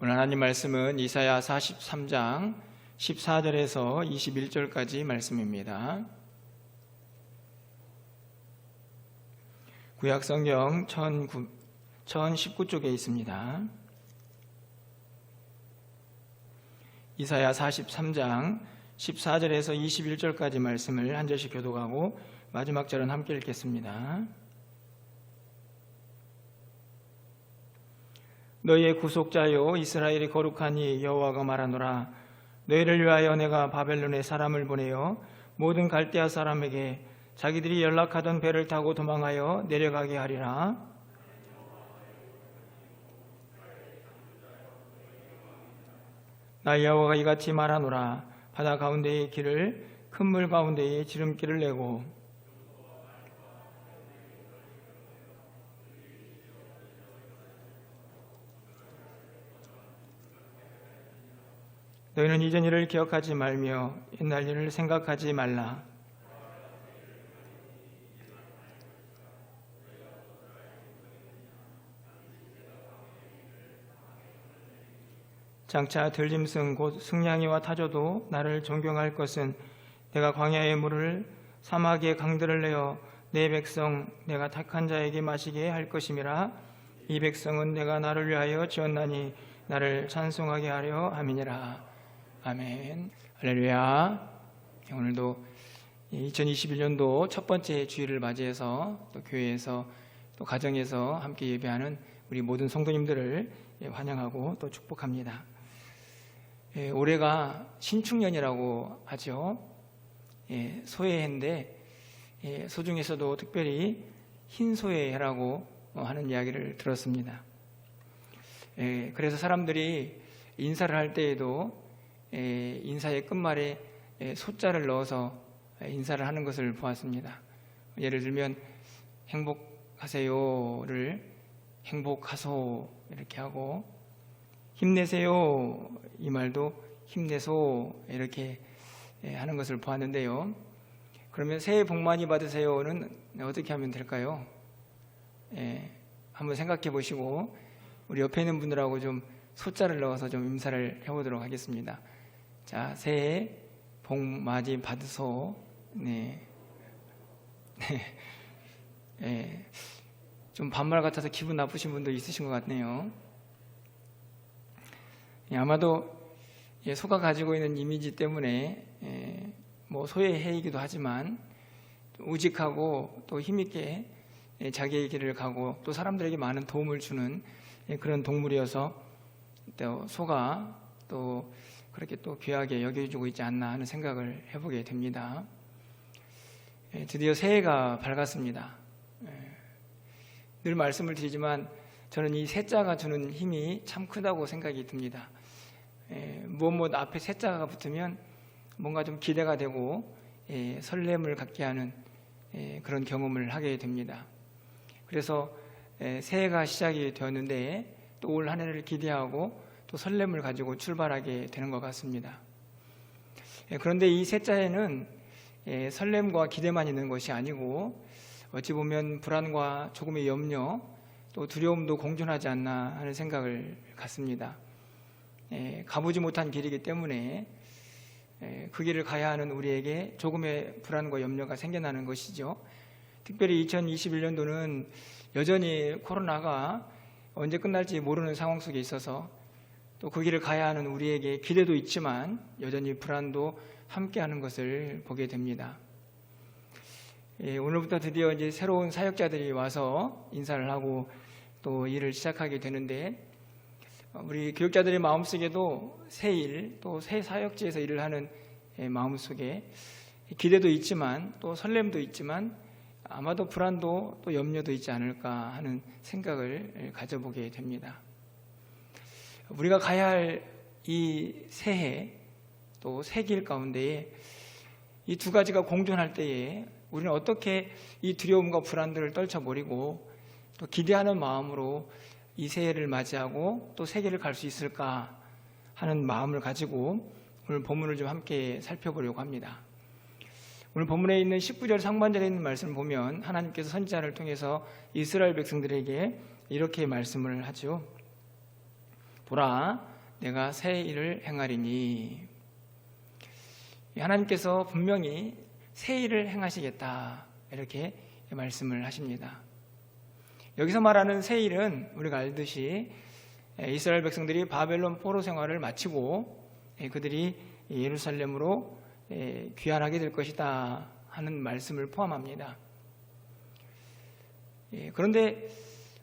오늘 하나님 말씀은 이사야 43장 14절에서 21절까지 말씀입니다. 구약성경 1019쪽에 있습니다. 이사야 43장 14절에서 21절까지 말씀을 한 절씩 교독하고 마지막 절은 함께 읽겠습니다. 너희의 구속자요 이스라엘이 거룩하니 여호와가 말하노라. 너희를 위하여 내가 바벨론에 사람을 보내어 모든 갈대아 사람에게 자기들이 연락하던 배를 타고 도망하여 내려가게 하리라. 나 여호와가 이같이 말하노라. 바다 가운데의 길을 큰 물 가운데에 지름길을 내고 너희는 이전 일을 기억하지 말며 옛날 일을 생각하지 말라. 장차 들짐승 곧 승냥이와 타조도 나를 존경할 것은 내가 광야의 물을 사막의 강들을 내어 내 백성 내가 택한 자에게 마시게 할 것임이라. 이 백성은 내가 나를 위하여 지었나니 나를 찬송하게 하려 함이니라. 아멘. 할렐루야. 오늘도 2021년도 첫 번째 주일을 맞이해서 또 교회에서 또 가정에서 함께 예배하는 우리 모든 성도님들을 환영하고 또 축복합니다. 올해가 신축년이라고 하죠. 소해인데 소중에서도 특별히 흰소해라고 하는 이야기를 들었습니다. 그래서 사람들이 인사를 할 때에도 인사의 끝말에 소자를 넣어서 인사를 하는 것을 보았습니다. 예를 들면 행복하세요를 행복하소 이렇게 하고, 힘내세요 이 말도 힘내소 이렇게 하는 것을 보았는데요. 그러면 새해 복 많이 받으세요는 어떻게 하면 될까요? 한번 생각해 보시고 우리 옆에 있는 분들하고 좀 소자를 넣어서 좀 인사를 해보도록 하겠습니다. 자, 새해 복 많이 받으소. 네. 좀 반말 같아서 기분 나쁘신 분도 있으신 것 같네요. 아마도 소가 가지고 있는 이미지 때문에 뭐 소의 해이기도 하지만 우직하고 또 힘있게 자기의 길을 가고 또 사람들에게 많은 도움을 주는 그런 동물이어서 또 소가 또 그렇게 또 귀하게 여겨주고 있지 않나 하는 생각을 해보게 됩니다. 드디어 새해가 밝았습니다. 늘 말씀을 드리지만 저는 이 새자가 주는 힘이 참 크다고 생각이 듭니다. 무엇 앞에 새자가 붙으면 뭔가 좀 기대가 되고 설렘을 갖게 하는 그런 경험을 하게 됩니다. 그래서 새해가 시작이 되었는데 또 올 한 해를 기대하고 또 설렘을 가지고 출발하게 되는 것 같습니다. 그런데 이 새자에는 설렘과 기대만 있는 것이 아니고 어찌 보면 불안과 조금의 염려 또 두려움도 공존하지 않나 하는 생각을 갖습니다. 가보지 못한 길이기 때문에 그 길을 가야 하는 우리에게 조금의 불안과 염려가 생겨나는 것이죠. 특별히 2021년도는 여전히 코로나가 언제 끝날지 모르는 상황 속에 있어서 또 그 길을 가야 하는 우리에게 기대도 있지만 여전히 불안도 함께하는 것을 보게 됩니다. 오늘부터 드디어 이제 새로운 사역자들이 와서 인사를 하고 또 일을 시작하게 되는데, 우리 교육자들의 마음속에도 새 일, 또 새 사역지에서 일을 하는 마음속에 기대도 있지만 또 설렘도 있지만 아마도 불안도 또 염려도 있지 않을까 하는 생각을 가져보게 됩니다. 우리가 가야 할 이 새해 또 새 길 가운데에 이 두 가지가 공존할 때에 우리는 어떻게 이 두려움과 불안들을 떨쳐버리고 또 기대하는 마음으로 이 새해를 맞이하고 또 새 길을 갈 수 있을까 하는 마음을 가지고 오늘 본문을 좀 함께 살펴보려고 합니다. 오늘 본문에 있는 19절 상반절에 있는 말씀을 보면 하나님께서 선지자를 통해서 이스라엘 백성들에게 이렇게 말씀을 하죠. 보라, 내가 새 일을 행하리니. 하나님께서 분명히 새 일을 행하시겠다 이렇게 말씀을 하십니다. 여기서 말하는 새 일은 우리가 알듯이 이스라엘 백성들이 바벨론 포로 생활을 마치고 그들이 예루살렘으로 귀환하게 될 것이다 하는 말씀을 포함합니다. 그런데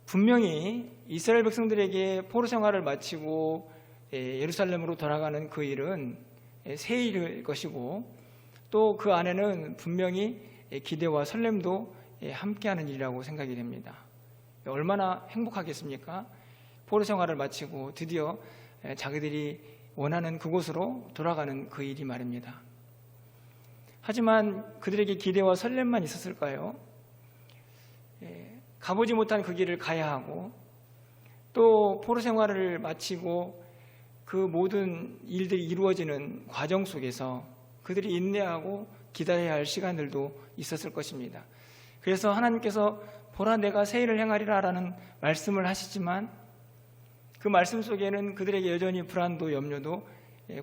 분명히 이스라엘 백성들에게 포로 생활을 마치고 예루살렘으로 돌아가는 그 일은 새 일일 것이고, 또 그 안에는 분명히 기대와 설렘도 함께하는 일이라고 생각이 됩니다. 얼마나 행복하겠습니까? 포로 생활을 마치고 드디어 자기들이 원하는 그곳으로 돌아가는 그 일이 말입니다. 하지만 그들에게 기대와 설렘만 있었을까요? 가보지 못한 그 길을 가야 하고, 또 포로 생활을 마치고 그 모든 일들이 이루어지는 과정 속에서 그들이 인내하고 기다려야 할 시간들도 있었을 것입니다. 그래서 하나님께서 보라 내가 새 일을 행하리라 라는 말씀을 하시지만 그 말씀 속에는 그들에게 여전히 불안도 염려도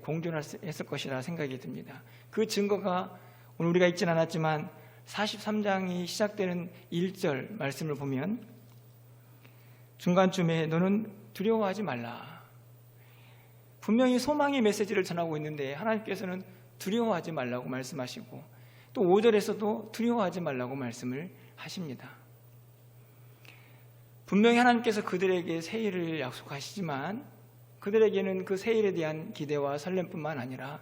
공존했을 것이라 생각이 듭니다. 그 증거가 오늘 우리가 읽진 않았지만 43장이 시작되는 1절 말씀을 보면 중간쯤에 너는 두려워하지 말라. 분명히 소망의 메시지를 전하고 있는데 하나님께서는 두려워하지 말라고 말씀하시고, 또 5절에서도 두려워하지 말라고 말씀을 하십니다. 분명히 하나님께서 그들에게 새 일을 약속하시지만 그들에게는 그 새 일에 대한 기대와 설렘뿐만 아니라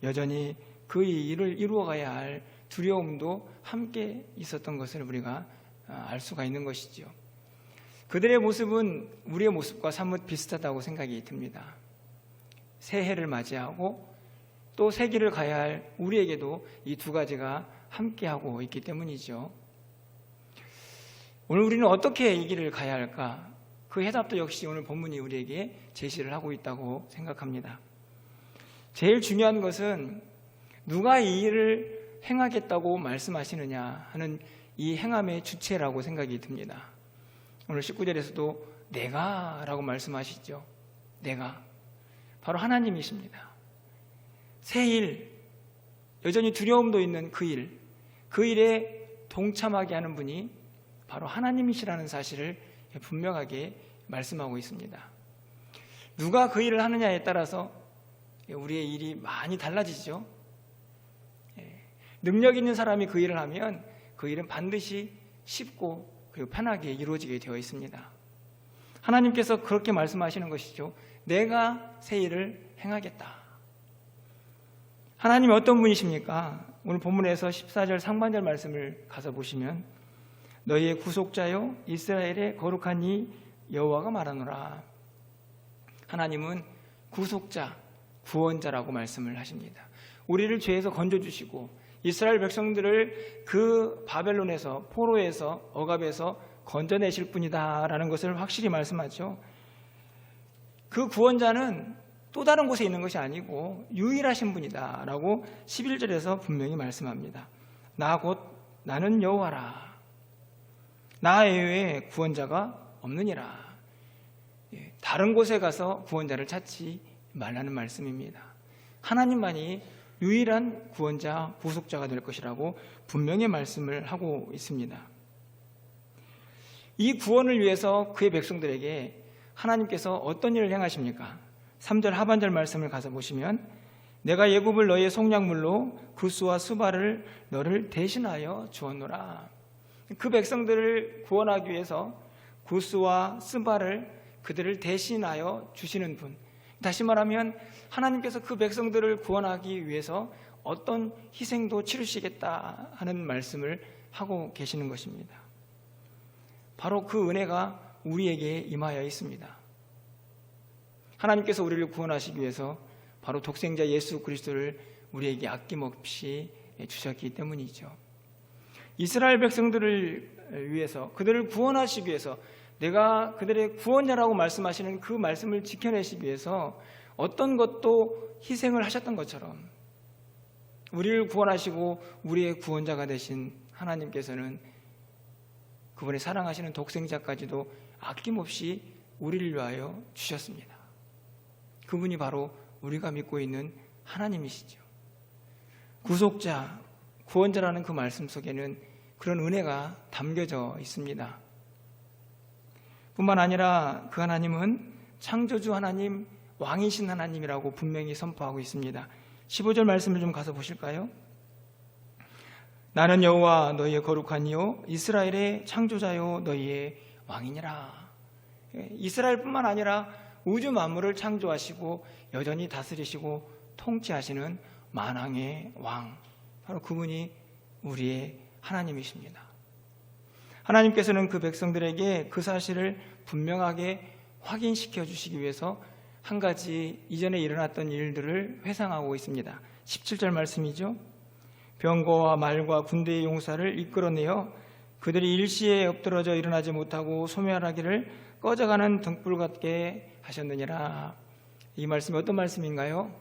여전히 그 일을 이루어가야 할 두려움도 함께 있었던 것을 우리가 알 수가 있는 것이죠. 그들의 모습은 우리의 모습과 사뭇 비슷하다고 생각이 듭니다. 새해를 맞이하고 또 새 길을 가야 할 우리에게도 이 두 가지가 함께하고 있기 때문이죠. 오늘 우리는 어떻게 이 길을 가야 할까? 그 해답도 역시 오늘 본문이 우리에게 제시를 하고 있다고 생각합니다. 제일 중요한 것은 누가 이 일을 행하겠다고 말씀하시느냐 하는 이 행함의 주체라고 생각이 듭니다. 오늘 19절에서도 내가 라고 말씀하시죠. 내가 바로 하나님이십니다. 새 일, 여전히 두려움도 있는 그 일, 그 일에 동참하게 하는 분이 바로 하나님이시라는 사실을 분명하게 말씀하고 있습니다. 누가 그 일을 하느냐에 따라서 우리의 일이 많이 달라지죠. 능력 있는 사람이 그 일을 하면 그 일은 반드시 쉽고 그리고 편하게 이루어지게 되어 있습니다. 하나님께서 그렇게 말씀하시는 것이죠. 내가 새 일을 행하겠다. 하나님이 어떤 분이십니까? 오늘 본문에서 14절 상반절 말씀을 가서 보시면 너희의 구속자요 이스라엘의 거룩한 이 여호와가 말하노라. 하나님은 구속자, 구원자라고 말씀을 하십니다. 우리를 죄에서 건져주시고 이스라엘 백성들을 그 바벨론에서, 포로에서, 억압에서 건져내실 분이다라는 것을 확실히 말씀하죠. 그 구원자는 또 다른 곳에 있는 것이 아니고 유일하신 분이다라고 11절에서 분명히 말씀합니다. 나는 여호와라. 나 외에 구원자가 없느니라. 다른 곳에 가서 구원자를 찾지 말라는 말씀입니다. 하나님만이 유일한 구원자, 구속자가 될 것이라고 분명히 말씀을 하고 있습니다. 이 구원을 위해서 그의 백성들에게 하나님께서 어떤 일을 행하십니까? 3절 하반절 말씀을 가서 보시면 내가 예굽을 너희의 속량물로 구스와 스바를 너를 대신하여 주었노라. 그 백성들을 구원하기 위해서 구스와 스바를 그들을 대신하여 주시는 분, 다시 말하면 하나님께서 그 백성들을 구원하기 위해서 어떤 희생도 치르시겠다 하는 말씀을 하고 계시는 것입니다. 바로 그 은혜가 우리에게 임하여 있습니다. 하나님께서 우리를 구원하시기 위해서 바로 독생자 예수 그리스도를 우리에게 아낌없이 주셨기 때문이죠. 이스라엘 백성들을 위해서, 그들을 구원하시기 위해서, 내가 그들의 구원자라고 말씀하시는 그 말씀을 지켜내시기 위해서 어떤 것도 희생을 하셨던 것처럼 우리를 구원하시고 우리의 구원자가 되신 하나님께서는 그분의 사랑하시는 독생자까지도 아낌없이 우리를 위하여 주셨습니다. 그분이 바로 우리가 믿고 있는 하나님이시죠. 구속자, 구원자라는 그 말씀 속에는 그런 은혜가 담겨져 있습니다. 뿐만 아니라 그 하나님은 창조주 하나님, 왕이신 하나님이라고 분명히 선포하고 있습니다. 15절 말씀을 좀 가서 보실까요? 나는 여호와 너희의 거룩한 이요 이스라엘의 창조자요 너희의 왕이니라. 이스라엘뿐만 아니라 우주 만물을 창조하시고 여전히 다스리시고 통치하시는 만왕의 왕, 바로 그분이 우리의 하나님이십니다. 하나님께서는 그 백성들에게 그 사실을 분명하게 확인시켜 주시기 위해서 한 가지 이전에 일어났던 일들을 회상하고 있습니다. 17절 말씀이죠. 병거와 말과 군대의 용사를 이끌어내어 그들이 일시에 엎드러져 일어나지 못하고 소멸하기를 꺼져가는 등불 같게 하셨느니라. 이 말씀이 어떤 말씀인가요?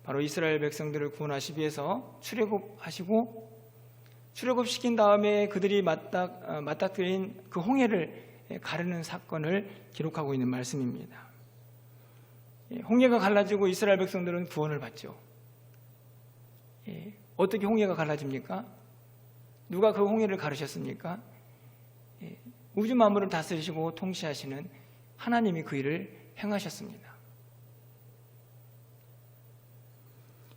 바로 이스라엘 백성들을 구원하시기 위해서 출애굽하시고 출애굽시킨 다음에 그들이 맞닥뜨린 그 홍해를 가르는 사건을 기록하고 있는 말씀입니다. 홍해가 갈라지고 이스라엘 백성들은 구원을 받죠. 어떻게 홍해가 갈라집니까? 누가 그 홍해를 가르셨습니까? 우주 만물을 다스리시고 통치하시는 하나님이 그 일을 행하셨습니다.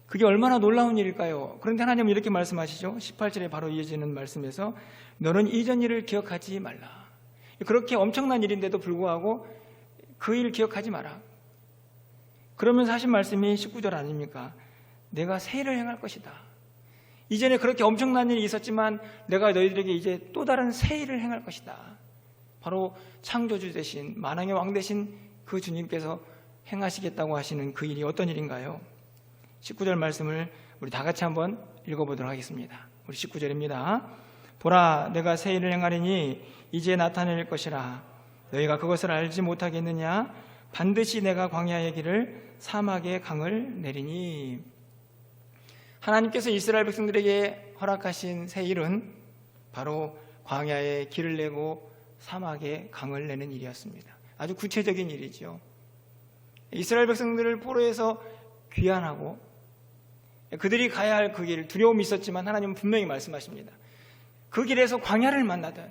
그게 얼마나 놀라운 일일까요? 그런데 하나님은 이렇게 말씀하시죠. 18절에 바로 이어지는 말씀에서 너는 이전 일을 기억하지 말라. 그렇게 엄청난 일인데도 불구하고 그 일 기억하지 마라. 그러면서 하신 말씀이 19절 아닙니까? 내가 새 일을 행할 것이다. 이전에 그렇게 엄청난 일이 있었지만 내가 너희들에게 이제 또 다른 새 일을 행할 것이다. 바로 창조주 되신 만왕의 왕 되신 그 주님께서 행하시겠다고 하시는 그 일이 어떤 일인가요? 19절 말씀을 우리 다 같이 한번 읽어보도록 하겠습니다. 우리 19절입니다. 보라, 내가 새 일을 행하리니 이제 나타낼 것이라. 너희가 그것을 알지 못하겠느냐? 반드시 내가 광야의 길을 사막의 강을 내리니. 하나님께서 이스라엘 백성들에게 허락하신 새 일은 바로 광야의 길을 내고 사막의 강을 내는 일이었습니다. 아주 구체적인 일이죠. 이스라엘 백성들을 포로에서 귀환하고 그들이 가야 할 그 길, 두려움이 있었지만 하나님은 분명히 말씀하십니다. 그 길에서 광야를 만나든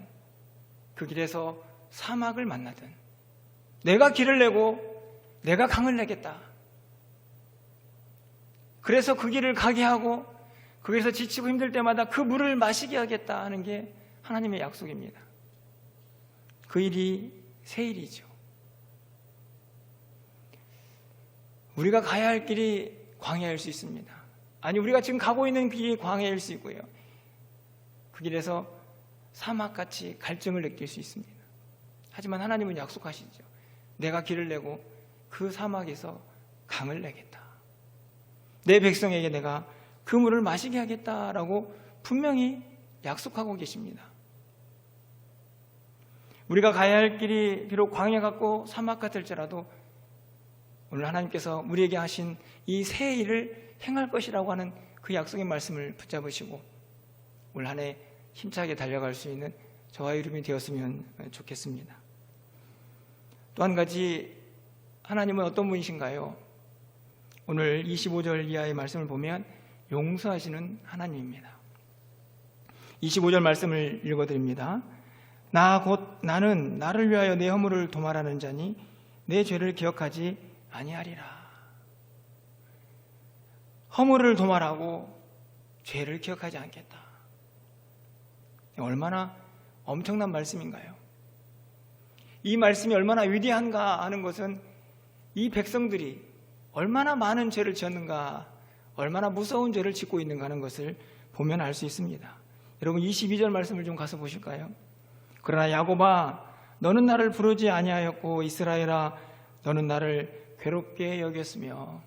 그 길에서 사막을 만나든 내가 길을 내고 내가 강을 내겠다. 그래서 그 길을 가게 하고 거기서 지치고 힘들 때마다 그 물을 마시게 하겠다 하는 게 하나님의 약속입니다. 그 일이 새 일이죠. 우리가 가야 할 길이 광야일 수 있습니다. 아니, 우리가 지금 가고 있는 길이 광야일 수 있고요. 그 길에서 사막같이 갈증을 느낄 수 있습니다. 하지만 하나님은 약속하시죠. 내가 길을 내고 그 사막에서 강을 내겠다. 내 백성에게 내가 그 물을 마시게 하겠다라고 분명히 약속하고 계십니다. 우리가 가야 할 길이 비록 광야 같고 사막 같을지라도 오늘 하나님께서 우리에게 하신 이 새 일을 행할 것이라고 하는 그 약속의 말씀을 붙잡으시고 올 한 해 힘차게 달려갈 수 있는 저와 여러분이 되었으면 좋겠습니다. 또 한 가지, 하나님은 어떤 분이신가요? 오늘 25절 이하의 말씀을 보면 용서하시는 하나님입니다. 25절 말씀을 읽어드립니다. 나는 나를 위하여 내 허물을 도말하는 자니 내 죄를 기억하지 아니하리라. 허물을 도말하고 죄를 기억하지 않겠다. 얼마나 엄청난 말씀인가요? 이 말씀이 얼마나 위대한가 하는 것은 이 백성들이 얼마나 많은 죄를 지었는가, 얼마나 무서운 죄를 짓고 있는가 하는 것을 보면 알 수 있습니다. 여러분 22절 말씀을 좀 가서 보실까요? 그러나 야곱아, 너는 나를 부르지 아니하였고 이스라엘아, 너는 나를 괴롭게 여겼으며.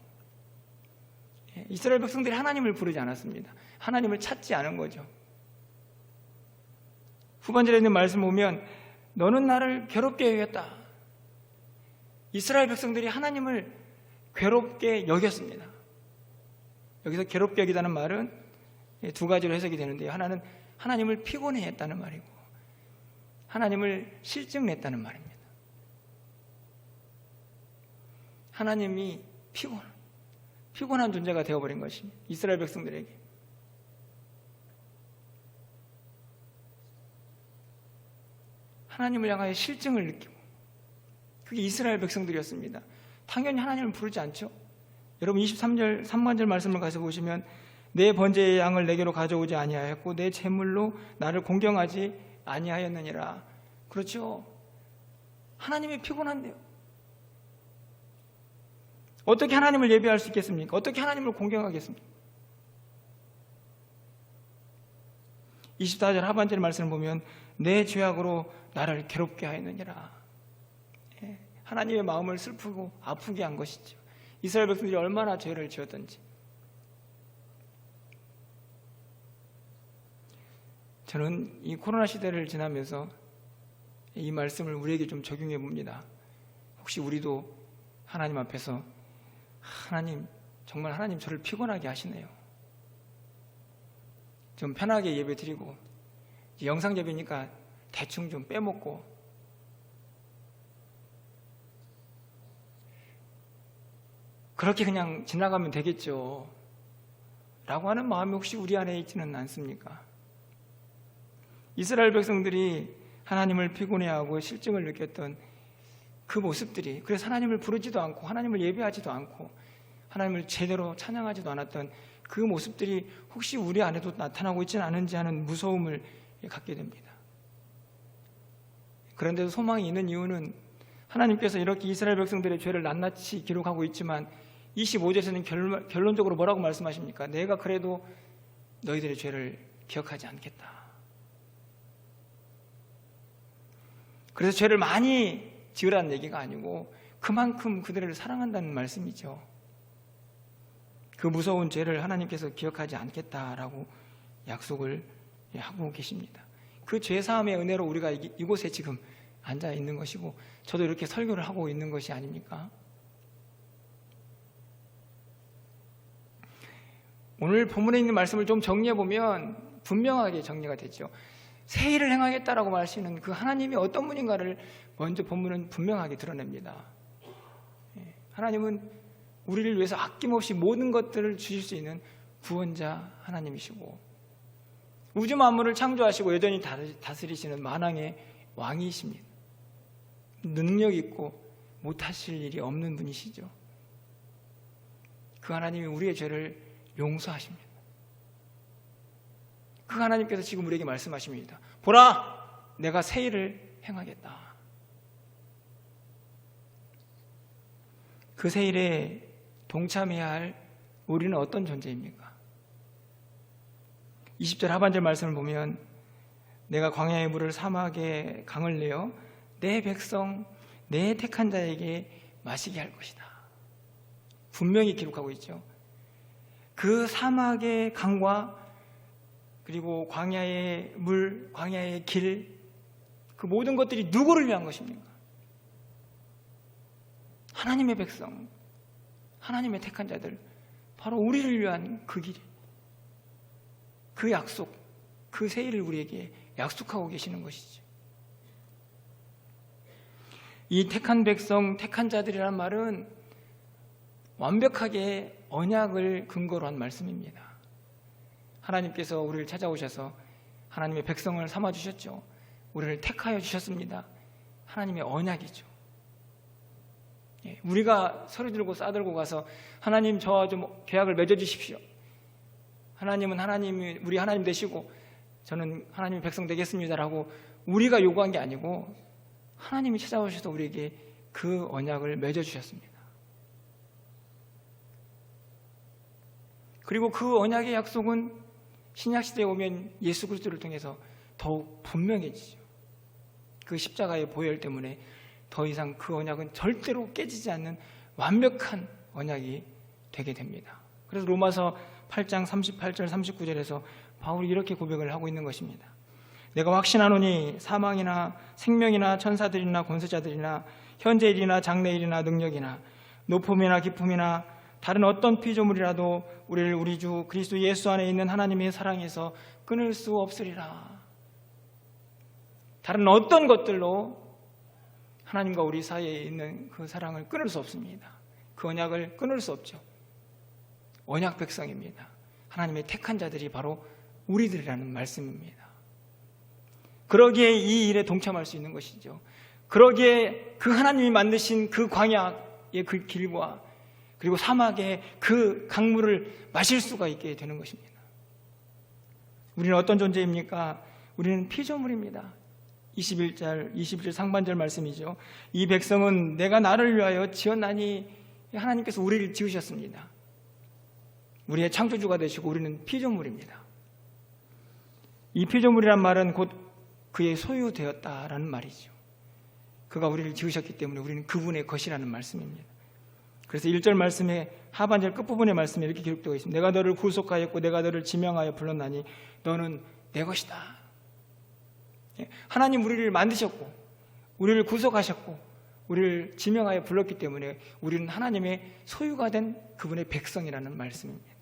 이스라엘 백성들이 하나님을 부르지 않았습니다. 하나님을 찾지 않은 거죠. 후반절에 있는 말씀 보면 너는 나를 괴롭게 여겼다. 이스라엘 백성들이 하나님을 괴롭게 여겼습니다. 여기서 괴롭게 여기다는 말은 두 가지로 해석이 되는데요. 하나는 하나님을 피곤해 했다는 말이고 하나님을 실증냈다는 말입니다. 하나님이 피곤한 존재가 되어버린 것입니다. 이스라엘 백성들에게. 하나님을 향하여 실증을 느끼고, 그게 이스라엘 백성들이었습니다. 당연히 하나님을 부르지 않죠. 여러분 23절 3관절 말씀을 가서 보시면 내 번제의 양을 내게로 가져오지 아니하였고 내 제물로 나를 공경하지 아니하였느니라. 그렇죠. 하나님이 피곤한데요. 어떻게 하나님을 예배할 수 있겠습니까? 어떻게 하나님을 공경하겠습니까? 24절 하반절 말씀을 보면 내 죄악으로 나를 괴롭게 하였느니라. 하나님의 마음을 슬프고 아프게 한 것이죠. 이스라엘 백성들이 얼마나 죄를 지었던지. 저는 이 코로나 시대를 지나면서 이 말씀을 우리에게 좀 적용해 봅니다. 혹시 우리도 하나님 앞에서 하나님, 정말 하나님 저를 피곤하게 하시네요. 좀 편하게 예배 드리고 영상 예배니까 대충 좀 빼먹고 그렇게 그냥 지나가면 되겠죠 라고 하는 마음이 혹시 우리 안에 있지는 않습니까? 이스라엘 백성들이 하나님을 피곤해하고 실증을 느꼈던 그 모습들이, 그래서 하나님을 부르지도 않고 하나님을 예배하지도 않고 하나님을 제대로 찬양하지도 않았던 그 모습들이 혹시 우리 안에도 나타나고 있지는 않은지 하는 무서움을 갖게 됩니다. 그런데도 소망이 있는 이유는 하나님께서 이렇게 이스라엘 백성들의 죄를 낱낱이 기록하고 있지만 25절에서는 결론적으로 뭐라고 말씀하십니까? 내가 그래도 너희들의 죄를 기억하지 않겠다. 그래서 죄를 많이 지으라는 얘기가 아니고 그만큼 그들을 사랑한다는 말씀이죠. 그 무서운 죄를 하나님께서 기억하지 않겠다라고 약속을 하고 계십니다. 그 죄사함의 은혜로 우리가 이곳에 지금 앉아 있는 것이고 저도 이렇게 설교를 하고 있는 것이 아닙니까? 오늘 본문에 있는 말씀을 좀 정리해 보면 분명하게 정리가 되죠. 새 일을 행하겠다라고 말하시는 그 하나님이 어떤 분인가를 먼저 본문은 분명하게 드러냅니다. 하나님은 우리를 위해서 아낌없이 모든 것들을 주실 수 있는 구원자 하나님이시고 우주 만물을 창조하시고 여전히 다스리시는 만왕의 왕이십니다. 능력 있고 못하실 일이 없는 분이시죠. 그 하나님이 우리의 죄를 용서하십니다. 그 하나님께서 지금 우리에게 말씀하십니다. 보라, 내가 새 일을 행하겠다. 그 새 일에 동참해야 할 우리는 어떤 존재입니까? 20절 하반절 말씀을 보면 내가 광야의 물을 사막의 강을 내어 내 백성 내 택한 자에게 마시게 할 것이다. 분명히 기록하고 있죠. 그 사막의 강과 그리고 광야의 물, 광야의 길, 그 모든 것들이 누구를 위한 것입니까? 하나님의 백성, 하나님의 택한 자들, 바로 우리를 위한 그 길, 그 약속, 그 새 일을 우리에게 약속하고 계시는 것이죠. 이 택한 백성, 택한 자들이란 말은 완벽하게 언약을 근거로 한 말씀입니다. 하나님께서 우리를 찾아오셔서 하나님의 백성을 삼아주셨죠. 우리를 택하여 주셨습니다. 하나님의 언약이죠. 우리가 서류 들고 싸들고 가서 하나님 저와 좀 계약을 맺어주십시오. 하나님은 하나님이 우리 하나님 되시고 저는 하나님의 백성 되겠습니다라고 우리가 요구한 게 아니고 하나님이 찾아오셔서 우리에게 그 언약을 맺어주셨습니다. 그리고 그 언약의 약속은 신약시대에 오면 예수 그리스도를 통해서 더욱 분명해지죠. 그 십자가의 보혈 때문에 더 이상 그 언약은 절대로 깨지지 않는 완벽한 언약이 되게 됩니다. 그래서 로마서 8장 38절 39절에서 바울이 이렇게 고백을 하고 있는 것입니다. 내가 확신하노니 사망이나 생명이나 천사들이나 권세자들이나 현재일이나 장래일이나 능력이나 높음이나 깊음이나 다른 어떤 피조물이라도 우리를 우리 주 그리스도 예수 안에 있는 하나님의 사랑에서 끊을 수 없으리라. 다른 어떤 것들로 하나님과 우리 사이에 있는 그 사랑을 끊을 수 없습니다. 그 언약을 끊을 수 없죠. 언약 백성입니다. 하나님의 택한 자들이 바로 우리들이라는 말씀입니다. 그러기에 이 일에 동참할 수 있는 것이죠. 그러기에 그 하나님이 만드신 그 광야의 그 길과 그리고 사막의 그 강물을 마실 수가 있게 되는 것입니다. 우리는 어떤 존재입니까? 우리는 피조물입니다. 21절 상반절 말씀이죠. 이 백성은 내가 나를 위하여 지었나니, 하나님께서 우리를 지으셨습니다. 우리의 창조주가 되시고 우리는 피조물입니다. 이 피조물이란 말은 곧 그의 소유되었다라는 말이죠. 그가 우리를 지으셨기 때문에 우리는 그분의 것이라는 말씀입니다. 그래서 1절 말씀의 하반절 끝부분의 말씀에 이렇게 기록되어 있습니다. 내가 너를 구속하였고 내가 너를 지명하여 불렀나니 너는 내 것이다. 하나님 우리를 만드셨고 우리를 구속하셨고 우리를 지명하여 불렀기 때문에 우리는 하나님의 소유가 된 그분의 백성이라는 말씀입니다.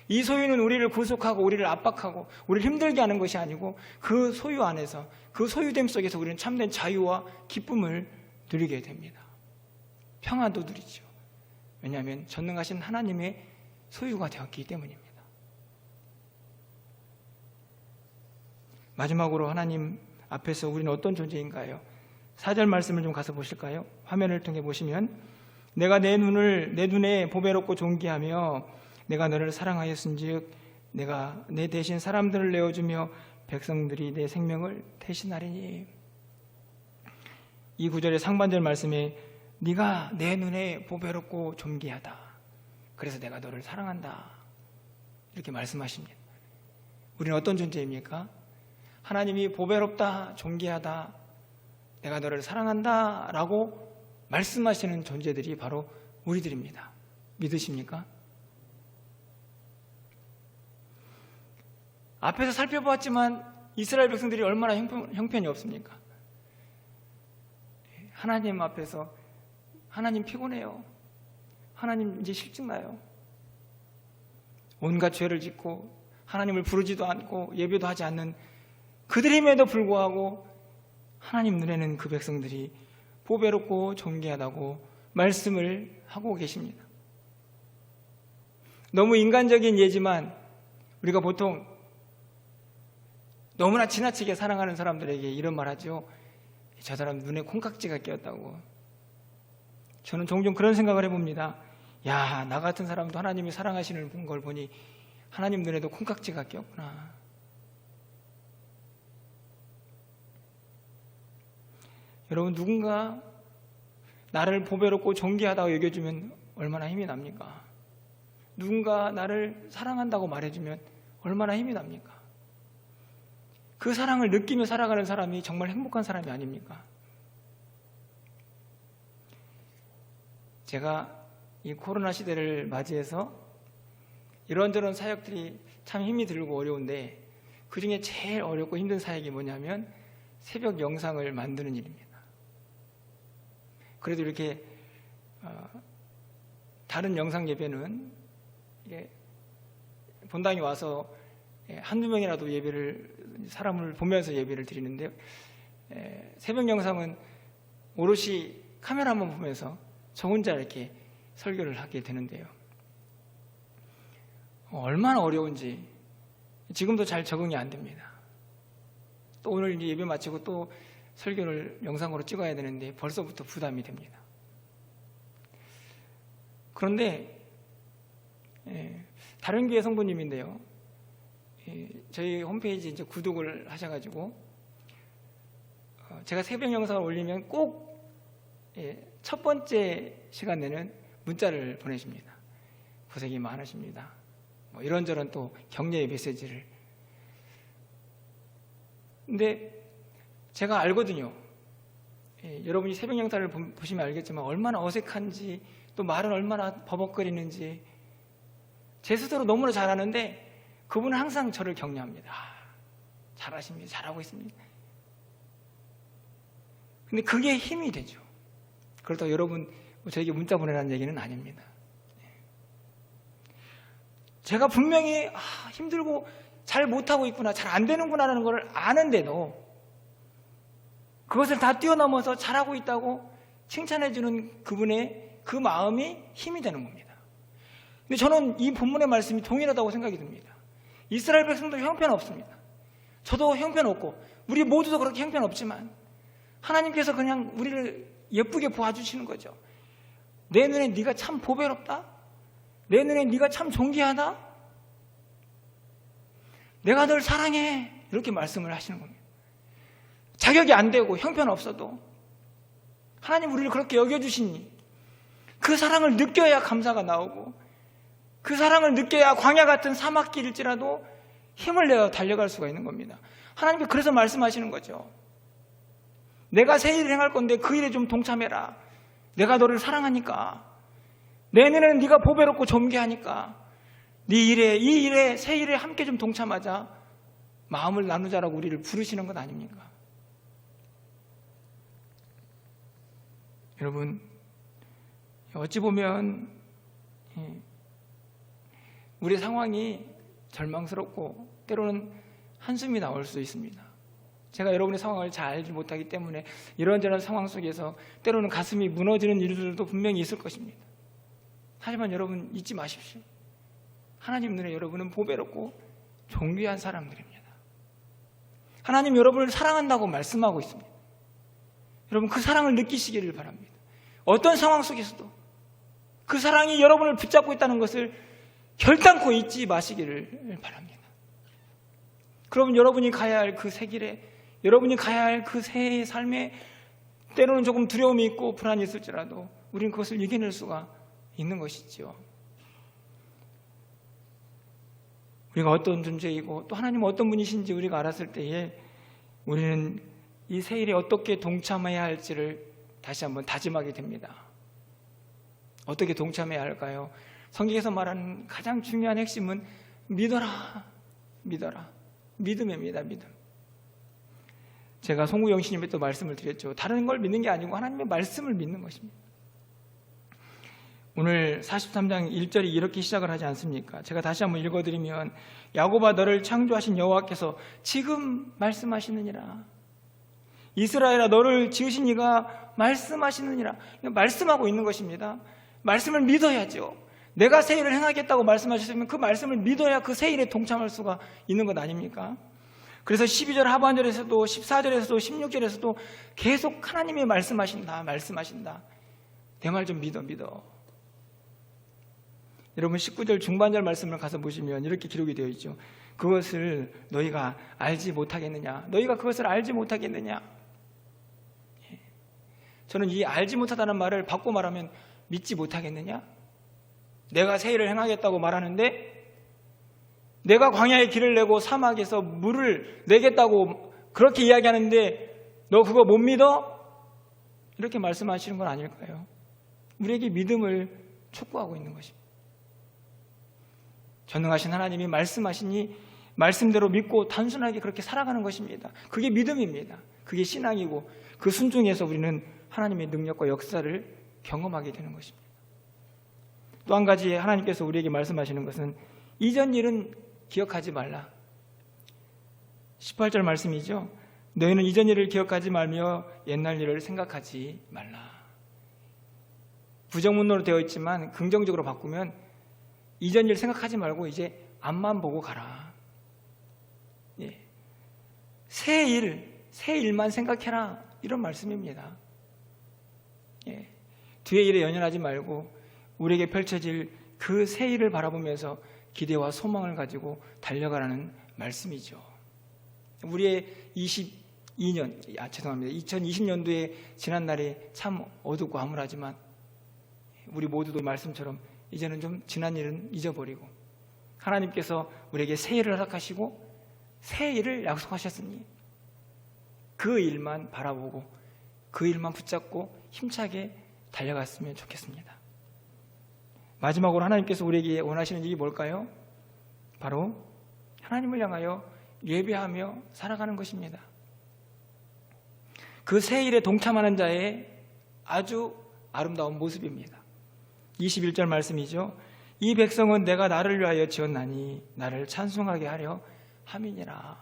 이 소유는 우리를 구속하고 우리를 압박하고 우리를 힘들게 하는 것이 아니고 그 소유 안에서, 그 소유됨 속에서 우리는 참된 자유와 기쁨을 누리게 됩니다. 평안도 누리죠. 왜냐하면 전능하신 하나님의 소유가 되었기 때문입니다. 마지막으로 하나님 앞에서 우리는 어떤 존재인가요? 4절 말씀을 좀 가서 보실까요? 화면을 통해 보시면 내가 내 눈에 보배롭고 존귀하며 내가 너를 사랑하였은즉 내가 내 대신 사람들을 내어주며 백성들이 내 생명을 대신하리니. 이 구절의 상반절 말씀에 네가 내 눈에 보배롭고 존귀하다, 그래서 내가 너를 사랑한다, 이렇게 말씀하십니다. 우리는 어떤 존재입니까? 하나님이 보배롭다, 존귀하다, 내가 너를 사랑한다 라고 말씀하시는 존재들이 바로 우리들입니다. 믿으십니까? 앞에서 살펴보았지만 이스라엘 백성들이 얼마나 형편이 없습니까? 하나님 앞에서 하나님 피곤해요, 하나님 이제 실증나요, 온갖 죄를 짓고 하나님을 부르지도 않고 예배도 하지 않는 그들임에도 불구하고 하나님 눈에는 그 백성들이 보배롭고 존귀하다고 말씀을 하고 계십니다. 너무 인간적인 예지만 우리가 보통 너무나 지나치게 사랑하는 사람들에게 이런 말 하죠. 저 사람 눈에 콩깍지가 끼었다고. 저는 종종 그런 생각을 해봅니다. 야, 나 같은 사람도 하나님이 사랑하시는 걸 보니 하나님 눈에도 콩깍지가 끼었구나. 여러분, 누군가 나를 보배롭고 존귀하다고 여겨주면 얼마나 힘이 납니까? 누군가 나를 사랑한다고 말해주면 얼마나 힘이 납니까? 그 사랑을 느끼며 살아가는 사람이 정말 행복한 사람이 아닙니까? 제가 이 코로나 시대를 맞이해서 이런저런 사역들이 참 힘이 들고 어려운데 그 중에 제일 어렵고 힘든 사역이 뭐냐면 새벽 영상을 만드는 일입니다. 그래도 이렇게 다른 영상 예배는 본당에 와서 한두 명이라도 사람을 보면서 예배를 드리는데 새벽 영상은 오롯이 카메라만 보면서 저 혼자 이렇게 설교를 하게 되는데요. 얼마나 어려운지 지금도 잘 적응이 안 됩니다. 또 오늘 이제 예배 마치고 또 설교를 영상으로 찍어야 되는데 벌써부터 부담이 됩니다. 그런데 다른 교회 성도님인데요, 저희 홈페이지 이제 구독을 하셔가지고 제가 새벽 영상을 올리면 꼭 첫 번째 시간에는 문자를 보내십니다. 고생이 많으십니다. 뭐 이런저런 또 격려의 메시지를. 근데 제가 알거든요. 여러분이 새벽 영상을 보시면 알겠지만 얼마나 어색한지, 또 말은 얼마나 버벅거리는지 제 스스로 너무나 잘 아는데 그분은 항상 저를 격려합니다. 잘하십니다. 잘하고 있습니다. 근데 그게 힘이 되죠. 그렇다고 여러분 저에게 문자 보내라는 얘기는 아닙니다. 제가 분명히 힘들고 잘 못하고 있구나, 잘 안 되는구나라는 걸 아는데도 그것을 다 뛰어넘어서 잘하고 있다고 칭찬해주는 그분의 그 마음이 힘이 되는 겁니다. 근데 저는 이 본문의 말씀이 동일하다고 생각이 듭니다. 이스라엘 백성도 형편없습니다. 저도 형편없고 우리 모두도 그렇게 형편없지만 하나님께서 그냥 우리를 예쁘게 보아주시는 거죠. 내 눈에 네가 참 보배롭다. 내 눈에 네가 참 존귀하다. 내가 널 사랑해. 이렇게 말씀을 하시는 겁니다. 자격이 안 되고 형편없어도 하나님 우리를 그렇게 여겨주시니 그 사랑을 느껴야 감사가 나오고 그 사랑을 느껴야 광야 같은 사막길일지라도 힘을 내어 달려갈 수가 있는 겁니다. 하나님께 그래서 말씀하시는 거죠. 내가 새 일을 행할 건데 그 일에 좀 동참해라. 내가 너를 사랑하니까. 내 눈에는 네가 보배롭고 존귀하니까 네 일에, 이 일에, 새 일에 함께 좀 동참하자. 마음을 나누자라고 우리를 부르시는 것 아닙니까? 여러분, 어찌 보면 우리 상황이 절망스럽고 때로는 한숨이 나올 수 있습니다. 제가 여러분의 상황을 잘 알지 못하기 때문에 이런저런 상황 속에서 때로는 가슴이 무너지는 일들도 분명히 있을 것입니다. 하지만 여러분 잊지 마십시오. 하나님 눈에 여러분은 보배롭고 존귀한 사람들입니다. 하나님 여러분을 사랑한다고 말씀하고 있습니다. 여러분 그 사랑을 느끼시기를 바랍니다. 어떤 상황 속에서도 그 사랑이 여러분을 붙잡고 있다는 것을 결단코 잊지 마시기를 바랍니다. 그러면 여러분이 가야 할 그 새 길에, 여러분이 가야 할 그 새 삶에 때로는 조금 두려움이 있고 불안이 있을지라도 우리는 그것을 이겨낼 수가 있는 것이지요. 우리가 어떤 존재이고 또 하나님은 어떤 분이신지 우리가 알았을 때에 우리는 이 새 일에 어떻게 동참해야 할지를 다시 한번 다짐하게 됩니다. 어떻게 동참해야 할까요? 성경에서 말하는 가장 중요한 핵심은 믿어라, 믿어라. 믿음입니다. 믿음. 제가 송구영 신님께 또 말씀을 드렸죠. 다른 걸 믿는 게 아니고 하나님의 말씀을 믿는 것입니다. 오늘 43장 1절이 이렇게 시작을 하지 않습니까? 제가 다시 한번 읽어드리면 야곱아 너를 창조하신 여호와께서 지금 말씀하시느니라. 이스라엘아 너를 지으신 이가 말씀하시느니라. 말씀하고 있는 것입니다. 말씀을 믿어야죠. 내가 새 일을 행하겠다고 말씀하셨으면 그 말씀을 믿어야 그 새 일에 동참할 수가 있는 것 아닙니까? 그래서 12절 하반절에서도 14절에서도 16절에서도 계속 하나님이 말씀하신다. 내 말 좀 믿어. 여러분 19절 중반절 말씀을 가서 보시면 이렇게 기록이 되어 있죠. 그것을 너희가 알지 못하겠느냐? 너희가 그것을 알지 못하겠느냐? 저는 이 알지 못하다는 말을 바꿔 말하면 믿지 못하겠느냐? 내가 새 일을 행하겠다고 말하는데 내가 광야의 길을 내고 사막에서 물을 내겠다고 그렇게 이야기하는데 너 그거 못 믿어? 이렇게 말씀하시는 건 아닐까요? 우리에게 믿음을 촉구하고 있는 것입니다. 전능하신 하나님이 말씀하시니 말씀대로 믿고 단순하게 그렇게 살아가는 것입니다. 그게 믿음입니다. 그게 신앙이고 그 순종에서 우리는 하나님의 능력과 역사를 경험하게 되는 것입니다. 또 한 가지 하나님께서 우리에게 말씀하시는 것은 이전 일은 기억하지 말라. 18절 말씀이죠. 너희는 이전 일을 기억하지 말며 옛날 일을 생각하지 말라. 부정문으로 되어 있지만 긍정적으로 바꾸면 이전 일 생각하지 말고 이제 앞만 보고 가라. 예. 새 일만 생각해라. 이런 말씀입니다. 예. 뒤의 일에 연연하지 말고 우리에게 펼쳐질 그 새 일을 바라보면서 기대와 소망을 가지고 달려가라는 말씀이죠. 우리의 2020년도의 지난 날이 참 어둡고 암울하지만 우리 모두도 말씀처럼 이제는 좀 지난 일은 잊어버리고 하나님께서 우리에게 새 일을 허락하시고 새 일을 약속하셨으니 그 일만 바라보고 그 일만 붙잡고 힘차게 달려갔으면 좋겠습니다. 마지막으로 하나님께서 우리에게 원하시는 일이 뭘까요? 바로 하나님을 향하여 예배하며 살아가는 것입니다. 그 새 일에 동참하는 자의 아주 아름다운 모습입니다. 21절 말씀이죠. 이 백성은 내가 나를 위하여 지었나니 나를 찬송하게 하려 함이니라.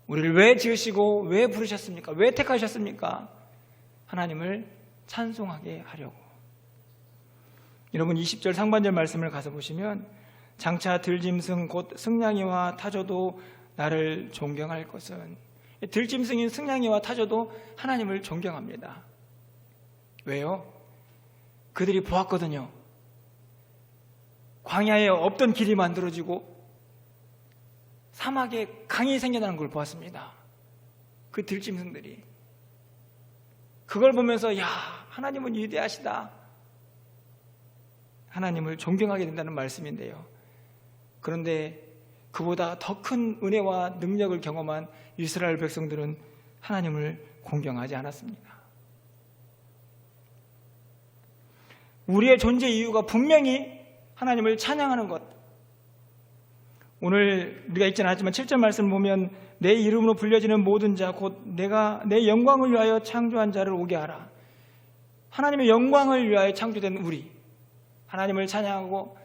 우리를 왜 지으시고 왜 부르셨습니까? 왜 택하셨습니까? 하나님을 찬송하게 하려고. 여러분 20절 상반절 말씀을 가서 보시면 장차 들짐승 곧 승냥이와 타조도 나를 존경할 것은, 들짐승인 승냥이와 타조도 하나님을 존경합니다. 왜요? 그들이 보았거든요. 광야에 없던 길이 만들어지고 사막에 강이 생겨나는 걸 보았습니다. 그 들짐승들이. 그걸 보면서 야, 하나님은 위대하시다, 하나님을 존경하게 된다는 말씀인데요. 그런데 그보다 더 큰 은혜와 능력을 경험한 이스라엘 백성들은 하나님을 공경하지 않았습니다. 우리의 존재 이유가 분명히 하나님을 찬양하는 것. 오늘 우리가 읽지는 않았지만 7절 말씀을 보면 내 이름으로 불려지는 모든 자 곧 내가 내 영광을 위하여 창조한 자를 오게 하라. 하나님의 영광을 위하여 창조된 우리, 하나님을 찬양하고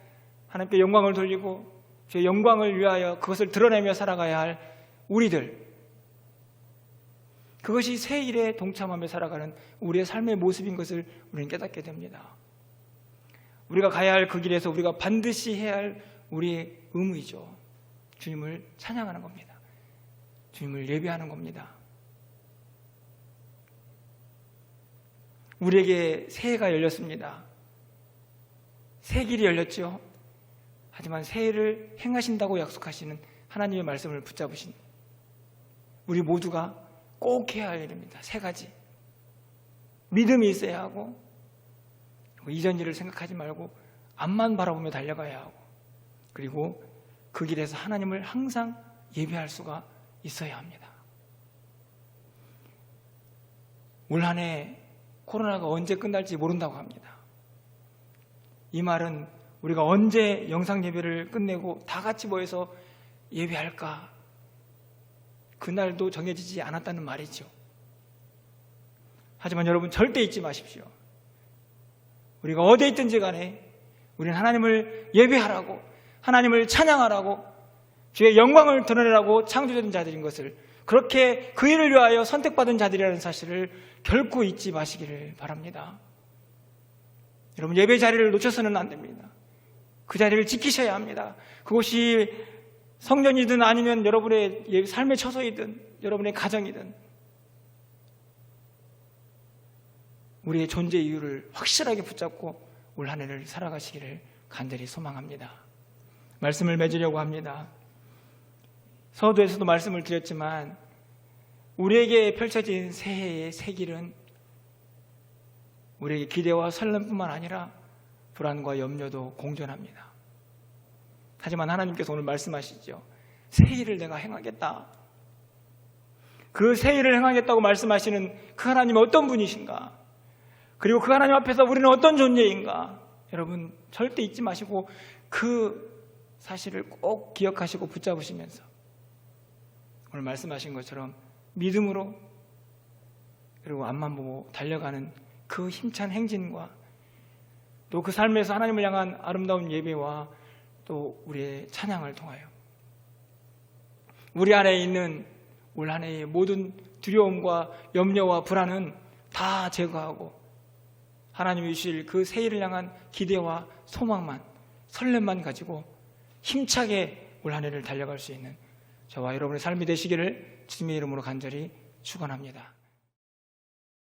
하나님께 영광을 돌리고 주의 영광을 위하여 그것을 드러내며 살아가야 할 우리들, 그것이 새 일에 동참하며 살아가는 우리의 삶의 모습인 것을 우리는 깨닫게 됩니다. 우리가 가야 할 그 길에서 우리가 반드시 해야 할 우리의 의무이죠. 주님을 찬양하는 겁니다. 주님을 예배하는 겁니다. 우리에게 새해가 열렸습니다. 새 길이 열렸죠. 하지만 새해를 행하신다고 약속하시는 하나님의 말씀을 붙잡으신 우리 모두가 꼭 해야 할 일입니다. 세 가지. 믿음이 있어야 하고, 이전 일을 생각하지 말고 앞만 바라보며 달려가야 하고, 그리고 그 길에서 하나님을 항상 예배할 수가 있어야 합니다. 올 한 해 코로나가 언제 끝날지 모른다고 합니다. 이 말은 우리가 언제 영상 예배를 끝내고 다 같이 모여서 예배할까, 그날도 정해지지 않았다는 말이죠. 하지만 여러분 절대 잊지 마십시오. 우리가 어디에 있든지 간에 우리는 하나님을 예배하라고, 하나님을 찬양하라고, 주의 영광을 드러내라고 창조된 자들인 것을, 그렇게 그 일을 위하여 선택받은 자들이라는 사실을 결코 잊지 마시기를 바랍니다. 여러분 예배 자리를 놓쳐서는 안 됩니다. 그 자리를 지키셔야 합니다. 그것이 성전이든 아니면 여러분의 삶의 처소이든 여러분의 가정이든 우리의 존재 이유를 확실하게 붙잡고 올 한 해를 살아가시기를 간절히 소망합니다. 말씀을 맺으려고 합니다. 서두에서도 말씀을 드렸지만 우리에게 펼쳐진 새해의 새 길은 우리에게 기대와 설렘뿐만 아니라 불안과 염려도 공존합니다. 하지만 하나님께서 오늘 말씀하시죠. 새 일을 내가 행하겠다. 그 새 일을 행하겠다고 말씀하시는 그 하나님은 어떤 분이신가? 그리고 그 하나님 앞에서 우리는 어떤 존재인가? 여러분 절대 잊지 마시고 그 사실을 꼭 기억하시고 붙잡으시면서 오늘 말씀하신 것처럼 믿음으로, 그리고 앞만 보고 달려가는 그 힘찬 행진과 또 그 삶에서 하나님을 향한 아름다운 예배와 또 우리의 찬양을 통하여 우리 안에 있는 올 한 해의 모든 두려움과 염려와 불안은 다 제거하고 하나님이 주실 그 새해를 향한 기대와 소망만, 설렘만 가지고 힘차게 올 한 해를 달려갈 수 있는 저와 여러분의 삶이 되시기를 주님의 이름으로 간절히 축원합니다.